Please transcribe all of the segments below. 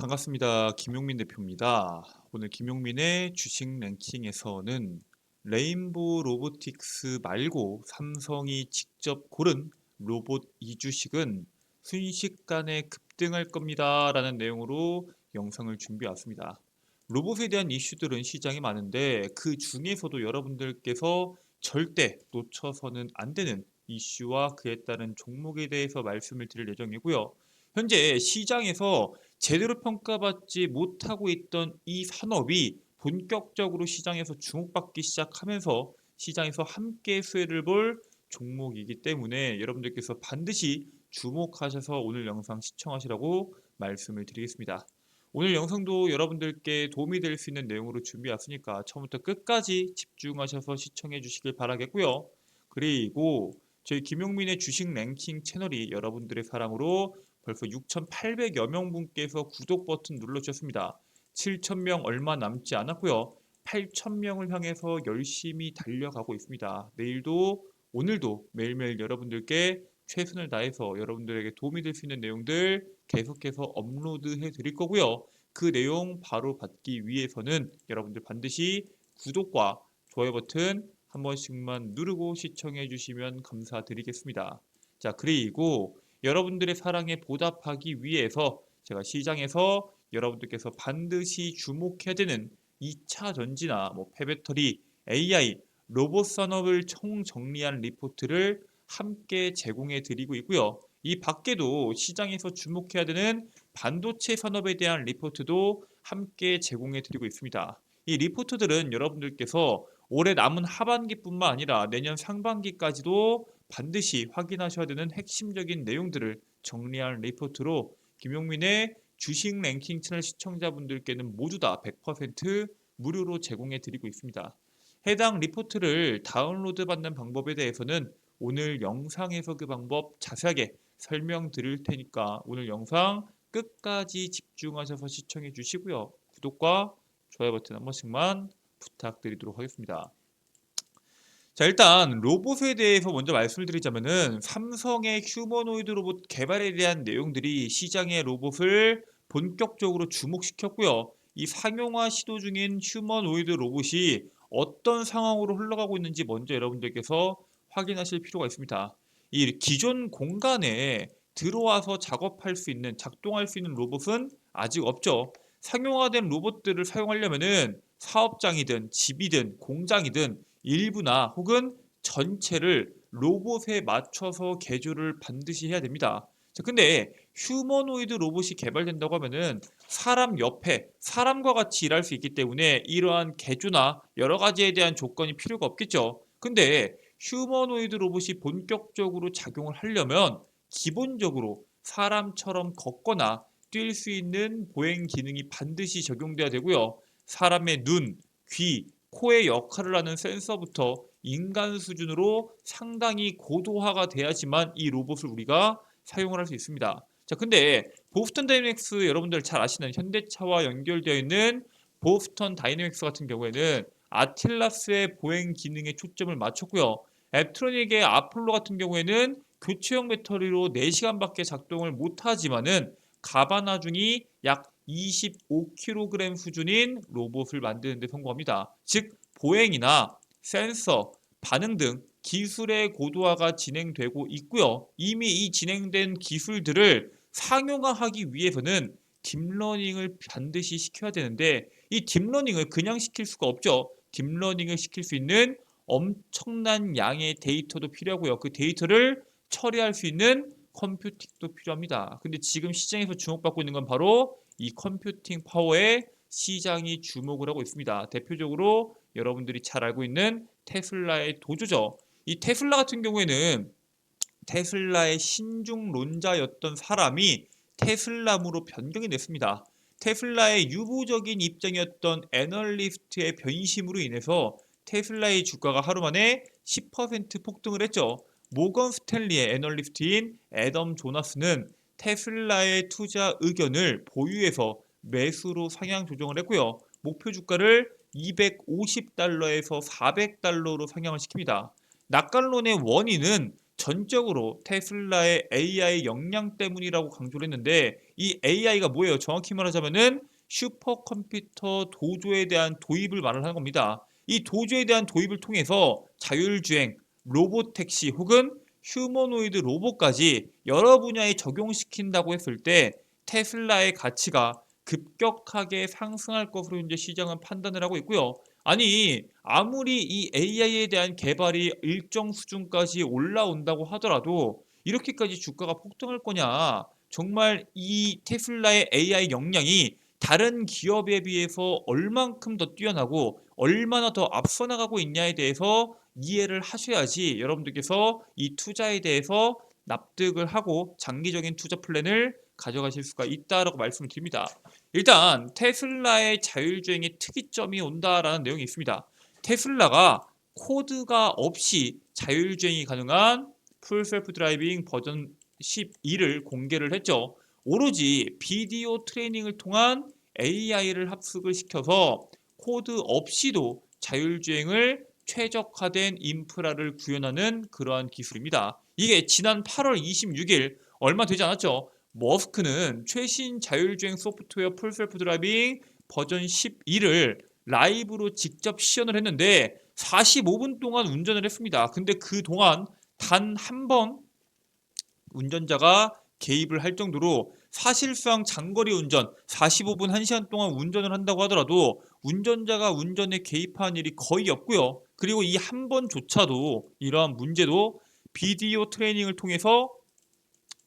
반갑습니다. 김용민 대표입니다. 오늘 김용민의 주식 랭킹에서는 레인보우 로보틱스 말고 삼성이 직접 고른 로봇 2주식은 순식간에 급등할 겁니다. 라는 내용으로 영상을 준비해 왔습니다. 로봇에 대한 이슈들은 시장에 많은데 그 중에서도 여러분들께서 절대 놓쳐서는 안 되는 이슈와 그에 따른 종목에 대해서 말씀을 드릴 예정이고요. 현재 시장에서 제대로 평가받지 못하고 있던 이 산업이 본격적으로 시장에서 주목받기 시작하면서 시장에서 함께 수혜를 볼 종목이기 때문에 여러분들께서 반드시 주목하셔서 오늘 영상 시청하시라고 말씀을 드리겠습니다. 오늘 영상도 여러분들께 도움이 될 수 있는 내용으로 준비했으니까 처음부터 끝까지 집중하셔서 시청해 주시길 바라겠고요. 그리고 저희 김용민의 주식 랭킹 채널이 여러분들의 사랑으로 벌써 6,800여 명분께서 구독 버튼 눌러주셨습니다. 7,000명 얼마 남지 않았고요. 8,000명을 향해서 열심히 달려가고 있습니다. 내일도 오늘도 매일매일 여러분들께 최선을 다해서 여러분들에게 도움이 될 수 있는 내용들 계속해서 업로드해 드릴 거고요. 그 내용 바로 받기 위해서는 여러분들 반드시 구독과 좋아요 버튼 한 번씩만 누르고 시청해 주시면 감사드리겠습니다. 자, 그리고 여러분들의 사랑에 보답하기 위해서 제가 시장에서 여러분들께서 반드시 주목해야 되는 2차 전지나 폐배터리, AI, 로봇 산업을 총정리한 리포트를 함께 제공해 드리고 있고요. 이 밖에도 시장에서 주목해야 되는 반도체 산업에 대한 리포트도 함께 제공해 드리고 있습니다. 이 리포트들은 여러분들께서 올해 남은 하반기뿐만 아니라 내년 상반기까지도 반드시 확인하셔야 되는 핵심적인 내용들을 정리한 리포트로 김용민의 주식 랭킹 채널 시청자분들께는 모두 다 100% 무료로 제공해 드리고 있습니다. 해당 리포트를 다운로드 받는 방법에 대해서는 오늘 영상에서 그 방법 자세하게 설명드릴 테니까 오늘 영상 끝까지 집중하셔서 시청해 주시고요. 구독과 좋아요 버튼 한 번씩만 부탁드리도록 하겠습니다. 자, 일단 로봇에 대해서 먼저 말씀을 드리자면은 삼성의 휴머노이드 로봇 개발에 대한 내용들이 시장의 로봇을 본격적으로 주목시켰고요. 이 상용화 시도 중인 휴머노이드 로봇이 어떤 상황으로 흘러가고 있는지 먼저 여러분들께서 확인하실 필요가 있습니다. 이 기존 공간에 들어와서 작업할 수 있는, 작동할 수 있는 로봇은 아직 없죠. 상용화된 로봇들을 사용하려면은 사업장이든 집이든 공장이든 일부나 혹은 전체를 로봇에 맞춰서 개조를 반드시 해야 됩니다. 자, 근데 휴머노이드 로봇이 개발된다고 하면은 사람 옆에 사람과 같이 일할 수 있기 때문에 이러한 개조나 여러 가지에 대한 조건이 필요가 없겠죠. 근데 휴머노이드 로봇이 본격적으로 작용을 하려면 기본적으로 사람처럼 걷거나 뛸 수 있는 보행 기능이 반드시 적용돼야 되고요. 사람의 눈, 귀, 코의 역할을 하는 센서부터 인간 수준으로 상당히 고도화가 돼야지만 이 로봇을 우리가 사용을 할 수 있습니다. 자, 근데 보스턴 다이내믹스 여러분들 잘 아시는 현대차와 연결되어 있는 보스턴 다이내믹스 같은 경우에는 아틸라스의 보행 기능에 초점을 맞췄고요. 앱트로닉의 아폴로 같은 경우에는 교체형 배터리로 4시간밖에 작동을 못하지만은 가바나중이 약 25kg 수준인 로봇을 만드는 데 성공합니다. 즉 보행이나 센서, 반응 등 기술의 고도화가 진행되고 있고요. 이미 이 진행된 기술들을 상용화하기 위해서는 딥러닝을 반드시 시켜야 되는데 이 딥러닝을 그냥 시킬 수가 없죠. 딥러닝을 시킬 수 있는 엄청난 양의 데이터도 필요하고요. 그 데이터를 처리할 수 있는 컴퓨팅도 필요합니다. 근데 지금 시장에서 주목받고 있는 건 바로 이 컴퓨팅 파워에 시장이 주목을 하고 있습니다. 대표적으로 여러분들이 잘 알고 있는 테슬라의 도주죠. 이 테슬라 같은 경우에는 테슬라의 신중론자였던 사람이 테슬라무로 변경이 됐습니다. 테슬라의 유보적인 입장이었던 애널리스트의 변심으로 인해서 테슬라의 주가가 하루 만에 10% 폭등을 했죠. 모건 스탠리의 애널리스트인 애덤 조나스는 테슬라의 투자 의견을 보유해서 매수로 상향 조정을 했고요. 목표 주가를 250달러에서 400달러로 상향을 시킵니다. 낙관론의 원인은 전적으로 테슬라의 AI 역량 때문이라고 강조를 했는데 이 AI가 뭐예요? 정확히 말하자면은 슈퍼컴퓨터 도조에 대한 도입을 말을 하는 겁니다. 이 도조에 대한 도입을 통해서 자율주행, 로봇택시 혹은 휴머노이드 로봇까지 여러 분야에 적용시킨다고 했을 때 테슬라의 가치가 급격하게 상승할 것으로 현재 시장은 판단을 하고 있고요. 아니, 아무리 이 AI에 대한 개발이 일정 수준까지 올라온다고 하더라도 이렇게까지 주가가 폭등할 거냐? 정말 이 테슬라의 AI 역량이 다른 기업에 비해서 얼만큼 더 뛰어나고 얼마나 더 앞서 나가고 있냐에 대해서 이해를 하셔야지 여러분들께서 이 투자에 대해서 납득을 하고 장기적인 투자 플랜을 가져가실 수가 있다라고 말씀을 드립니다. 일단 테슬라의 자율주행의 특이점이 온다라는 내용이 있습니다. 테슬라가 코드가 없이 자율주행이 가능한 풀셀프 드라이빙 버전 12를 공개를 했죠. 오로지 비디오 트레이닝을 통한 AI를 합숙을 시켜서 코드 없이도 자율주행을 최적화된 인프라를 구현하는 그러한 기술입니다. 이게 지난 8월 26일 얼마 되지 않았죠. 머스크는 최신 자율주행 소프트웨어 풀셀프 드라이빙 버전 12를 라이브로 직접 시연을 했는데 45분 동안 운전을 했습니다. 근데 그동안 단 한 번 운전자가 개입을 할 정도로 사실상 장거리 운전 45분 1시간 동안 운전을 한다고 하더라도 운전자가 운전에 개입한 일이 거의 없고요. 그리고 이 한 번조차도 이러한 문제도 비디오 트레이닝을 통해서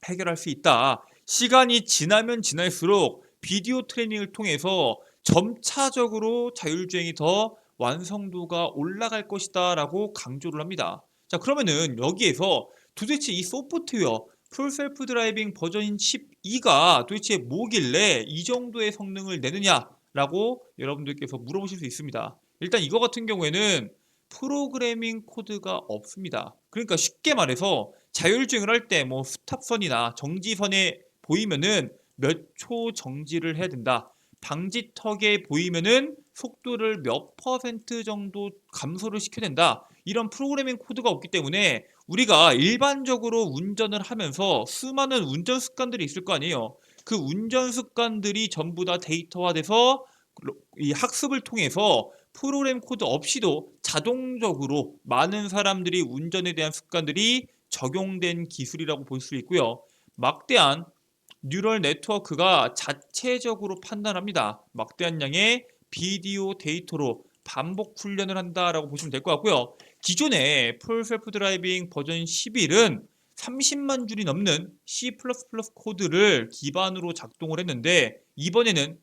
해결할 수 있다. 시간이 지나면 지날수록 비디오 트레이닝을 통해서 점차적으로 자율주행이 더 완성도가 올라갈 것이다 라고 강조를 합니다. 자, 그러면은 여기에서 도대체 이 소프트웨어 풀셀프 드라이빙 버전 12가 도대체 뭐길래 이 정도의 성능을 내느냐라고 여러분들께서 물어보실 수 있습니다. 일단 이거 같은 경우에는 프로그래밍 코드가 없습니다. 그러니까 쉽게 말해서 자율주행을 할 때 뭐 스탑선이나 정지선에 보이면은 몇 초 정지를 해야 된다. 방지턱에 보이면은 속도를 몇 퍼센트 정도 감소를 시켜야 된다. 이런 프로그래밍 코드가 없기 때문에 우리가 일반적으로 운전을 하면서 수많은 운전 습관들이 있을 거 아니에요. 그 운전 습관들이 전부 다 데이터화돼서 이 학습을 통해서 프로그램 코드 없이도 자동적으로 많은 사람들이 운전에 대한 습관들이 적용된 기술이라고 볼 수 있고요. 막대한 뉴럴 네트워크가 자체적으로 판단합니다. 막대한 양의 비디오 데이터로 반복 훈련을 한다라고 보시면 될 것 같고요. 기존의 풀 셀프 드라이빙 버전 11은 30만 줄이 넘는 C++ 코드를 기반으로 작동을 했는데 이번에는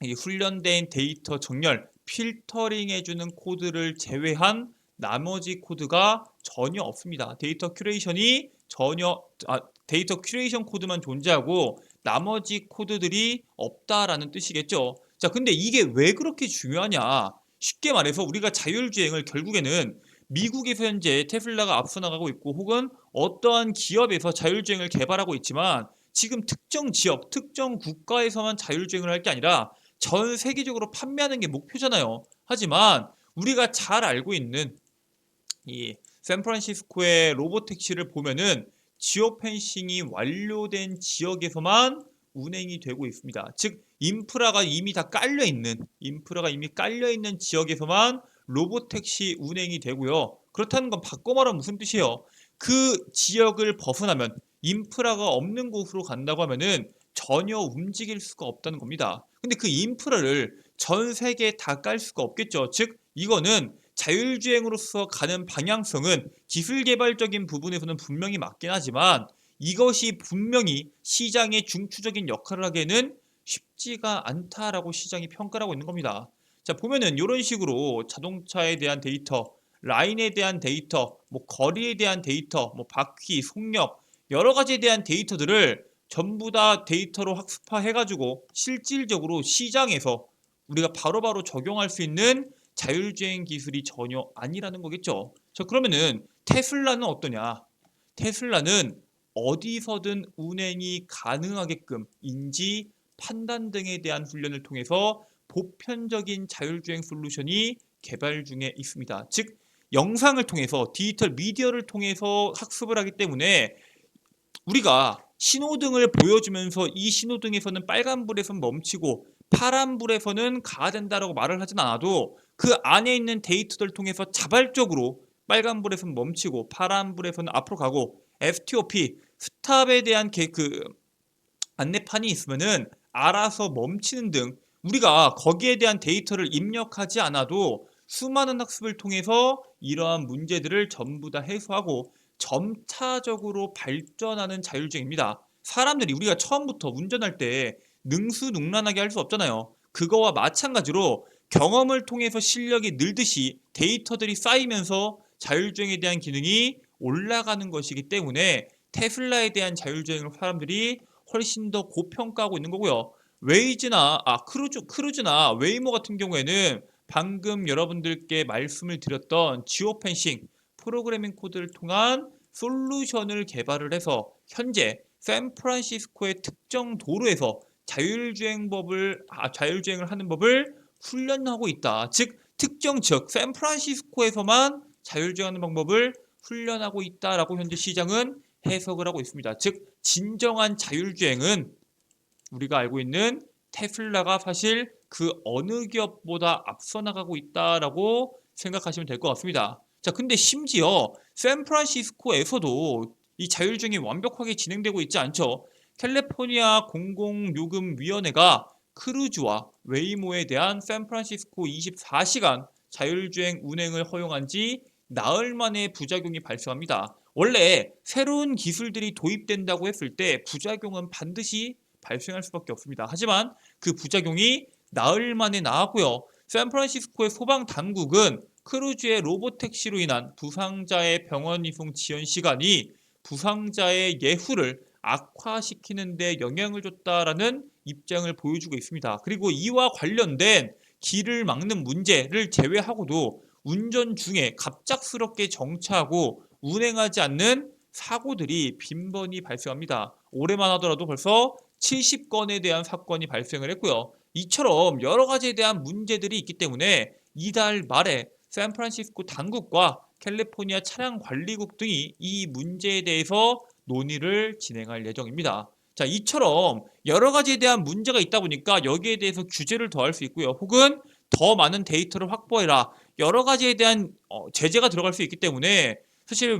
이 훈련된 데이터 정렬, 필터링해주는 코드를 제외한 나머지 코드가 전혀 없습니다. 데이터 큐레이션 코드만 존재하고 나머지 코드들이 없다라는 뜻이겠죠. 자, 근데 이게 왜 그렇게 중요하냐? 쉽게 말해서 우리가 자율주행을 결국에는 미국에서 현재 테슬라가 앞서 나가고 있고 혹은 어떠한 기업에서 자율주행을 개발하고 있지만 지금 특정 지역, 특정 국가에서만 자율주행을 할 게 아니라 전 세계적으로 판매하는 게 목표잖아요. 하지만 우리가 잘 알고 있는 이 샌프란시스코의 로보택시를 보면은 지오 펜싱이 완료된 지역에서만 운행이 되고 있습니다. 즉 인프라가 이미 깔려 있는 지역에서만 로보택시 운행이 되고요. 그렇다는 건 바꿔 말하면 무슨 뜻이에요? 그 지역을 벗어나면 인프라가 없는 곳으로 간다고 하면은 전혀 움직일 수가 없다는 겁니다. 근데 그 인프라를 전 세계에 다 깔 수가 없겠죠. 즉 이거는 자율주행으로서 가는 방향성은 기술 개발적인 부분에서는 분명히 맞긴 하지만 이것이 분명히 시장의 중추적인 역할을 하기에는 쉽지가 않다라고 시장이 평가를 하고 있는 겁니다. 자, 보면은 이런 식으로 자동차에 대한 데이터, 라인에 대한 데이터, 뭐 거리에 대한 데이터, 뭐 바퀴, 속력 여러 가지에 대한 데이터들을 전부 다 데이터로 학습화해가지고 실질적으로 시장에서 우리가 바로바로 적용할 수 있는 자율주행 기술이 전혀 아니라는 거겠죠. 자, 그러면은 테슬라는 어떠냐? 테슬라는 어디서든 운행이 가능하게끔 인지, 판단 등에 대한 훈련을 통해서 보편적인 자율주행 솔루션이 개발 중에 있습니다. 즉 영상을 통해서 디지털 미디어를 통해서 학습을 하기 때문에 우리가 신호등을 보여주면서 이 신호등에서는 빨간불에서는 멈추고 파란불에서는 가야 된다라고 말을 하진 않아도 그 안에 있는 데이터들을 통해서 자발적으로 빨간불에서는 멈추고 파란불에서는 앞으로 가고 STOP 스탑에 대한 그 안내판이 있으면은 알아서 멈추는 등 우리가 거기에 대한 데이터를 입력하지 않아도 수많은 학습을 통해서 이러한 문제들을 전부 다 해소하고 점차적으로 발전하는 자율주행입니다. 사람들이 우리가 처음부터 운전할 때 능수능란하게 할 수 없잖아요. 그거와 마찬가지로 경험을 통해서 실력이 늘듯이 데이터들이 쌓이면서 자율주행에 대한 기능이 올라가는 것이기 때문에 테슬라에 대한 자율주행을 사람들이 훨씬 더 고평가하고 있는 거고요. 크루즈나 웨이모 같은 경우에는 방금 여러분들께 말씀을 드렸던 지오펜싱 프로그래밍 코드를 통한 솔루션을 개발을 해서 현재 샌프란시스코의 특정 도로에서 자율주행을 하는 법을 훈련하고 있다. 즉 특정 지역 샌프란시스코에서만 자율주행하는 방법을 훈련하고 있다라고 현재 시장은 해석을 하고 있습니다. 즉 진정한 자율주행은 우리가 알고 있는 테슬라가 사실 그 어느 기업보다 앞서 나가고 있다라고 생각하시면 될 것 같습니다. 자, 근데 심지어 샌프란시스코에서도 이 자율주행이 완벽하게 진행되고 있지 않죠. 캘리포니아 공공요금위원회가 크루즈와 웨이모에 대한 샌프란시스코 24시간 자율주행 운행을 허용한 지 나흘 만에 부작용이 발생합니다. 원래 새로운 기술들이 도입된다고 했을 때 부작용은 반드시 발생할 수밖에 없습니다. 하지만 그 부작용이 나흘 만에 나왔고요. 샌프란시스코의 소방 당국은 크루즈의 로보택시로 인한 부상자의 병원 이송 지연 시간이 부상자의 예후를 악화시키는 데 영향을 줬다라는 입장을 보여주고 있습니다. 그리고 이와 관련된 길을 막는 문제를 제외하고도 운전 중에 갑작스럽게 정차하고 운행하지 않는 사고들이 빈번히 발생합니다. 올해만 하더라도 벌써 70건에 대한 사건이 발생을 했고요. 이처럼 여러 가지에 대한 문제들이 있기 때문에 이달 말에 샌프란시스코 당국과 캘리포니아 차량관리국 등이 이 문제에 대해서 논의를 진행할 예정입니다. 자, 이처럼 여러 가지에 대한 문제가 있다 보니까 여기에 대해서 규제를 더할 수 있고요. 혹은 더 많은 데이터를 확보해라. 여러 가지에 대한 제재가 들어갈 수 있기 때문에 사실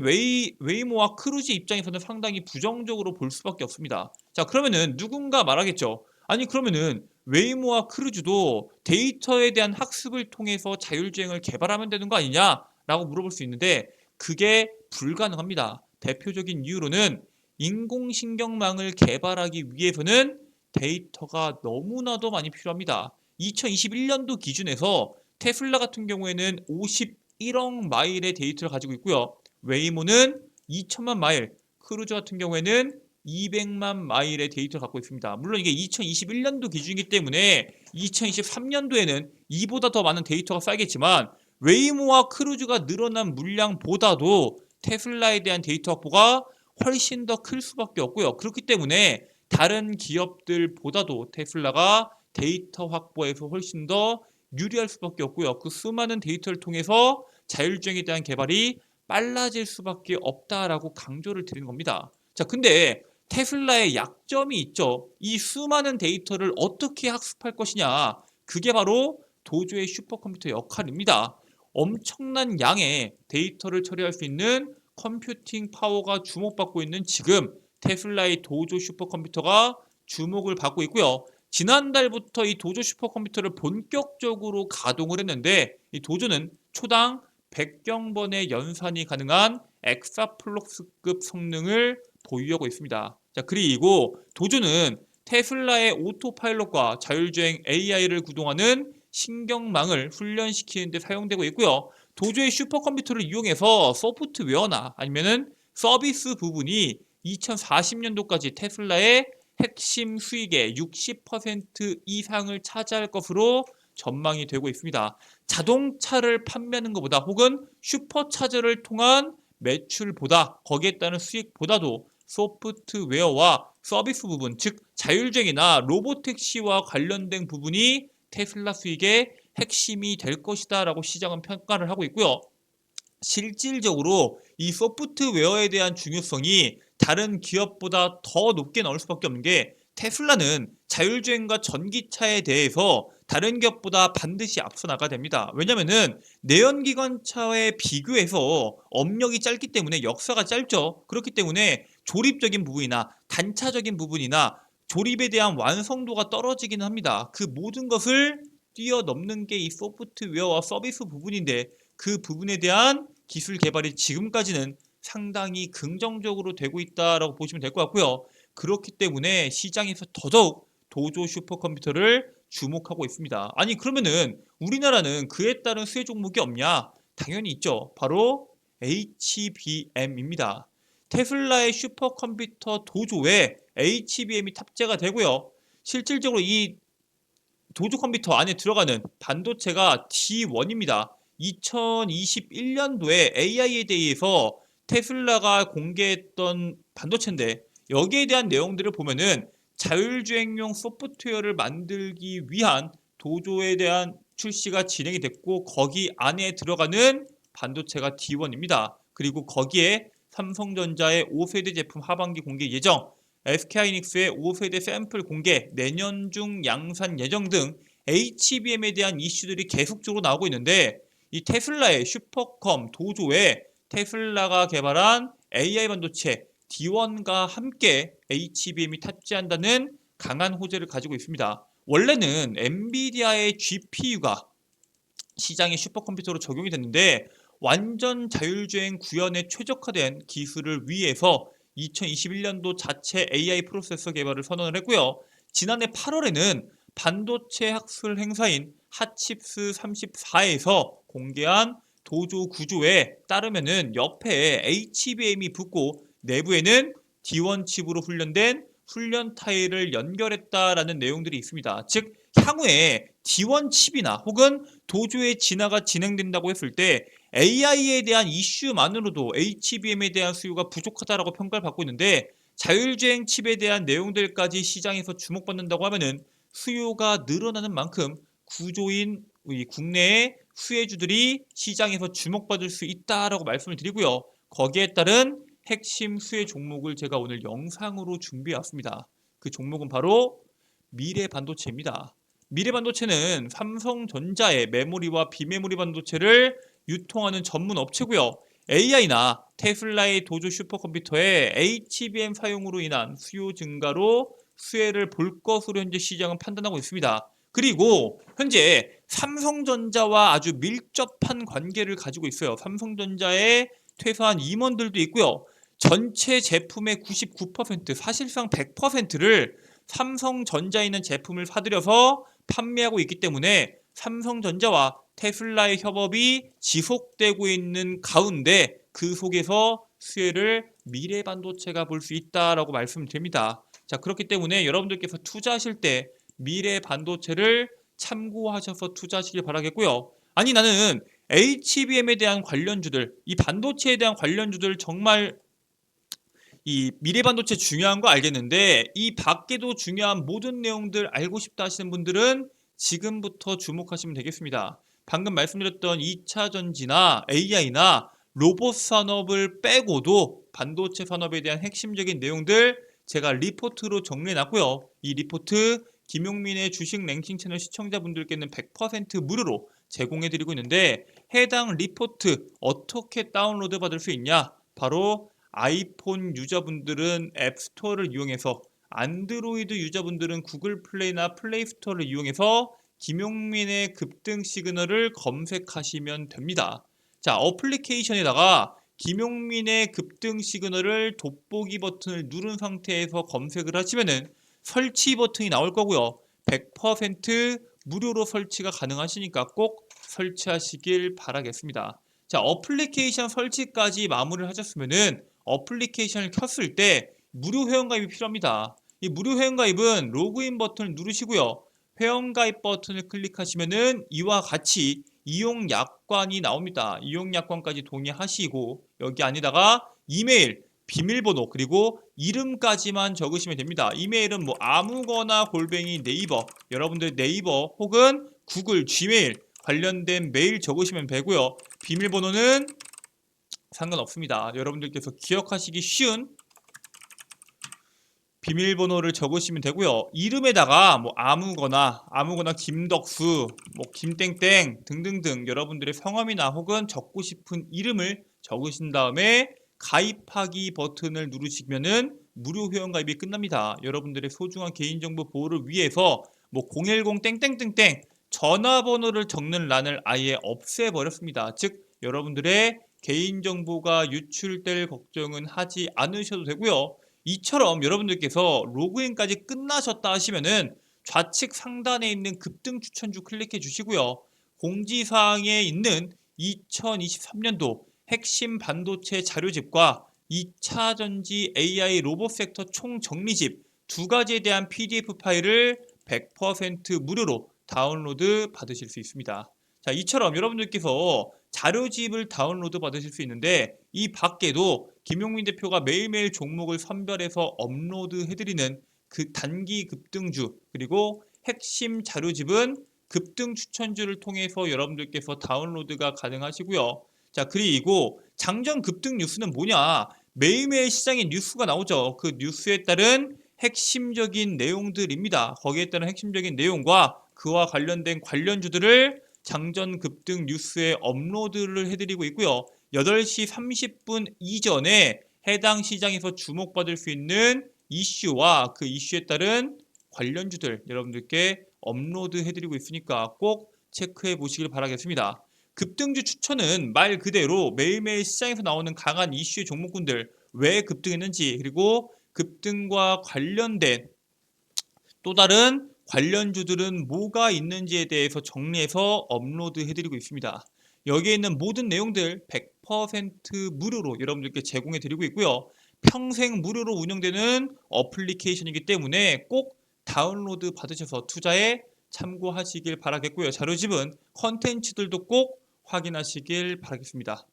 웨이모와 크루즈 입장에서는 상당히 부정적으로 볼 수밖에 없습니다. 자, 그러면은 누군가 말하겠죠. 아니, 그러면은 웨이모와 크루즈도 데이터에 대한 학습을 통해서 자율주행을 개발하면 되는 거 아니냐라고 물어볼 수 있는데 그게 불가능합니다. 대표적인 이유로는 인공신경망을 개발하기 위해서는 데이터가 너무나도 많이 필요합니다. 2021년도 기준에서 테슬라 같은 경우에는 51억 마일의 데이터를 가지고 있고요. 웨이모는 2천만 마일, 크루즈 같은 경우에는 200만 마일의 데이터를 갖고 있습니다. 물론 이게 2021년도 기준이기 때문에 2023년도에는 이보다 더 많은 데이터가 쌓이겠지만 웨이모와 크루즈가 늘어난 물량보다도 테슬라에 대한 데이터 확보가 훨씬 더 클 수밖에 없고요. 그렇기 때문에 다른 기업들보다도 테슬라가 데이터 확보에서 훨씬 더 유리할 수밖에 없고요. 그 수많은 데이터를 통해서 자율주행에 대한 개발이 빨라질 수밖에 없다라고 강조를 드리는 겁니다. 자, 근데 테슬라의 약점이 있죠. 이 수많은 데이터를 어떻게 학습할 것이냐. 그게 바로 도조의 슈퍼컴퓨터 역할입니다. 엄청난 양의 데이터를 처리할 수 있는 컴퓨팅 파워가 주목받고 있는 지금 테슬라의 도조 슈퍼컴퓨터가 주목을 받고 있고요. 지난달부터 이 도조 슈퍼컴퓨터를 본격적으로 가동을 했는데 이 도조는 초당 100경번의 연산이 가능한 엑사플록스급 성능을 보유하고 있습니다. 자, 그리고 도조는 테슬라의 오토파일럿과 자율주행 AI를 구동하는 신경망을 훈련시키는 데 사용되고 있고요. 도조의 슈퍼컴퓨터를 이용해서 소프트웨어나 아니면은 서비스 부분이 2040년도까지 테슬라의 핵심 수익의 60% 이상을 차지할 것으로 전망이 되고 있습니다. 자동차를 판매하는 것보다 혹은 슈퍼차저를 통한 매출보다 거기에 따른 수익보다도 소프트웨어와 서비스 부분, 즉 자율주행이나 로보택시와 관련된 부분이 테슬라 수익의 핵심이 될 것이다 라고 시장은 평가를 하고 있고요. 실질적으로 이 소프트웨어에 대한 중요성이 다른 기업보다 더 높게 나올 수밖에 없는 게 테슬라는 자율주행과 전기차에 대해서 다른 기업보다 반드시 앞서 나가야 됩니다. 왜냐면은 내연기관차에 비교해서 업력이 짧기 때문에 역사가 짧죠. 그렇기 때문에 조립적인 부분이나 단차적인 부분이나 조립에 대한 완성도가 떨어지기는 합니다. 그 모든 것을 뛰어넘는 게 이 소프트웨어와 서비스 부분인데 그 부분에 대한 기술 개발이 지금까지는 상당히 긍정적으로 되고 있다라고 보시면 될 것 같고요. 그렇기 때문에 시장에서 더더욱 도조 슈퍼컴퓨터를 주목하고 있습니다. 아니 그러면은 우리나라는 그에 따른 수혜 종목이 없냐? 당연히 있죠. 바로 HBM입니다. 테슬라의 슈퍼컴퓨터 도조에 HBM이 탑재가 되고요. 실질적으로 이 도조 컴퓨터 안에 들어가는 반도체가 D1입니다. 2021년도에 AI에 대해서 테슬라가 공개했던 반도체인데 여기에 대한 내용들을 보면은 자율주행용 소프트웨어를 만들기 위한 도조에 대한 출시가 진행이 됐고 거기 안에 들어가는 반도체가 D1입니다. 그리고 거기에 삼성전자의 5세대 제품 하반기 공개 예정, SK하이닉스의 5세대 샘플 공개, 내년 중 양산 예정 등 HBM에 대한 이슈들이 계속적으로 나오고 있는데 이 테슬라의 슈퍼컴 도조에 테슬라가 개발한 AI 반도체 D1과 함께 HBM이 탑재한다는 강한 호재를 가지고 있습니다. 원래는 엔비디아의 GPU가 시장의 슈퍼컴퓨터로 적용이 됐는데 완전 자율주행 구현에 최적화된 기술을 위해서 2021년도 자체 AI 프로세서 개발을 선언을 했고요. 지난해 8월에는 반도체 학술 행사인 핫칩스 34에서 공개한 도조 구조에 따르면은 옆에 HBM이 붙고 내부에는 D1 칩으로 훈련된 훈련 타일을 연결했다라는 내용들이 있습니다. 즉 향후에 D1 칩이나 혹은 도조의 진화가 진행된다고 했을 때 AI에 대한 이슈만으로도 HBM에 대한 수요가 부족하다라고 평가를 받고 있는데 자율주행 칩에 대한 내용들까지 시장에서 주목받는다고 하면은 수요가 늘어나는 만큼 구조인 우리 국내의 수혜주들이 시장에서 주목받을 수 있다라고 말씀을 드리고요. 거기에 따른 핵심 수혜 종목을 제가 오늘 영상으로 준비해 왔습니다. 그 종목은 바로 미래반도체입니다. 미래반도체는 삼성전자의 메모리와 비메모리 반도체를 유통하는 전문 업체고요. AI나 테슬라의 도조 슈퍼컴퓨터의 HBM 사용으로 인한 수요 증가로 수혜를 볼 것으로 현재 시장은 판단하고 있습니다. 그리고 현재 삼성전자와 아주 밀접한 관계를 가지고 있어요. 삼성전자에 퇴사한 임원들도 있고요. 전체 제품의 99%, 사실상 100%를 삼성전자에 있는 제품을 사들여서 판매하고 있기 때문에 삼성전자와 테슬라의 협업이 지속되고 있는 가운데 그 속에서 수혜를 미래반도체가 볼 수 있다라고 말씀드립니다. 자, 그렇기 때문에 여러분들께서 투자하실 때 미래반도체를 참고하셔서 투자하시길 바라겠고요. 아니 나는 HBM에 대한 관련주들, 이 반도체에 대한 관련주들 정말 이 미래반도체 중요한 거 알겠는데 이 밖에도 중요한 모든 내용들 알고 싶다 하시는 분들은 지금부터 주목하시면 되겠습니다. 방금 말씀드렸던 2차 전지나 AI나 로봇 산업을 빼고도 반도체 산업에 대한 핵심적인 내용들 제가 리포트로 정리해 놨고요. 이 리포트 김용민의 주식 랭킹 채널 시청자분들께는 100% 무료로 제공해 드리고 있는데 해당 리포트 어떻게 다운로드 받을 수 있냐? 바로 아이폰 유저분들은 앱스토어를 이용해서 안드로이드 유저분들은 구글 플레이나 플레이 스토어를 이용해서 김용민의 급등 시그널을 검색하시면 됩니다. 자, 어플리케이션에다가 김용민의 급등 시그널을 돋보기 버튼을 누른 상태에서 검색을 하시면은 설치 버튼이 나올 거고요. 100% 무료로 설치가 가능하시니까 꼭 설치하시길 바라겠습니다. 자, 어플리케이션 설치까지 마무리를 하셨으면은 어플리케이션을 켰을 때 무료 회원가입이 필요합니다. 이 무료 회원가입은 로그인 버튼을 누르시고요. 회원가입 버튼을 클릭하시면은 이와 같이 이용 약관이 나옵니다. 이용 약관까지 동의하시고 여기 안에다가 이메일, 비밀번호 그리고 이름까지만 적으시면 됩니다. 이메일은 뭐 아무거나 골뱅이 네이버, 여러분들 네이버 혹은 구글, 지메일 관련된 메일 적으시면 되고요. 비밀번호는 상관없습니다. 여러분들께서 기억하시기 쉬운 비밀번호를 적으시면 되고요. 이름에다가 뭐 아무거나 김덕수, 뭐 김땡땡 등등등 여러분들의 성함이나 혹은 적고 싶은 이름을 적으신 다음에 가입하기 버튼을 누르시면은 무료 회원가입이 끝납니다. 여러분들의 소중한 개인정보 보호를 위해서 뭐 010 땡땡땡땡 전화번호를 적는 란을 아예 없애버렸습니다. 즉 여러분들의 개인정보가 유출될 걱정은 하지 않으셔도 되고요. 이처럼 여러분들께서 로그인까지 끝나셨다 하시면은 좌측 상단에 있는 급등 추천주 클릭해 주시고요. 공지사항에 있는 2023년도 핵심 반도체 자료집과 2차 전지 AI 로봇 섹터 총정리집 두 가지에 대한 PDF 파일을 100% 무료로 다운로드 받으실 수 있습니다. 자, 이처럼 여러분들께서 자료집을 다운로드 받으실 수 있는데 이 밖에도 김용민 대표가 매일매일 종목을 선별해서 업로드 해드리는 그 단기 급등주 그리고 핵심 자료집은 급등 추천주를 통해서 여러분들께서 다운로드가 가능하시고요. 자, 그리고 장전 급등 뉴스는 뭐냐? 매일매일 시장에 뉴스가 나오죠. 그 뉴스에 따른 핵심적인 내용들입니다. 거기에 따른 핵심적인 내용과 그와 관련된 관련주들을 장전 급등 뉴스에 업로드를 해드리고 있고요. 8시 30분 이전에 해당 시장에서 주목받을 수 있는 이슈와 그 이슈에 따른 관련주들 여러분들께 업로드 해드리고 있으니까 꼭 체크해 보시길 바라겠습니다. 급등주 추천은 말 그대로 매일매일 시장에서 나오는 강한 이슈의 종목군들 왜 급등했는지 그리고 급등과 관련된 또 다른 관련주들은 뭐가 있는지에 대해서 정리해서 업로드 해드리고 있습니다. 여기에 있는 모든 내용들 100% 무료로 여러분들께 제공해 드리고 있고요. 평생 무료로 운영되는 어플리케이션이기 때문에 꼭 다운로드 받으셔서 투자에 참고하시길 바라겠고요. 자료집은 컨텐츠들도 꼭 확인하시길 바라겠습니다.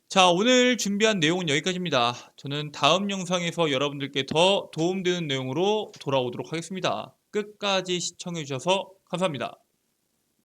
자, 오늘 준비한 내용은 여기까지입니다. 저는 다음 영상에서 여러분들께 더 도움되는 내용으로 돌아오도록 하겠습니다. 끝까지 시청해 주셔서 감사합니다.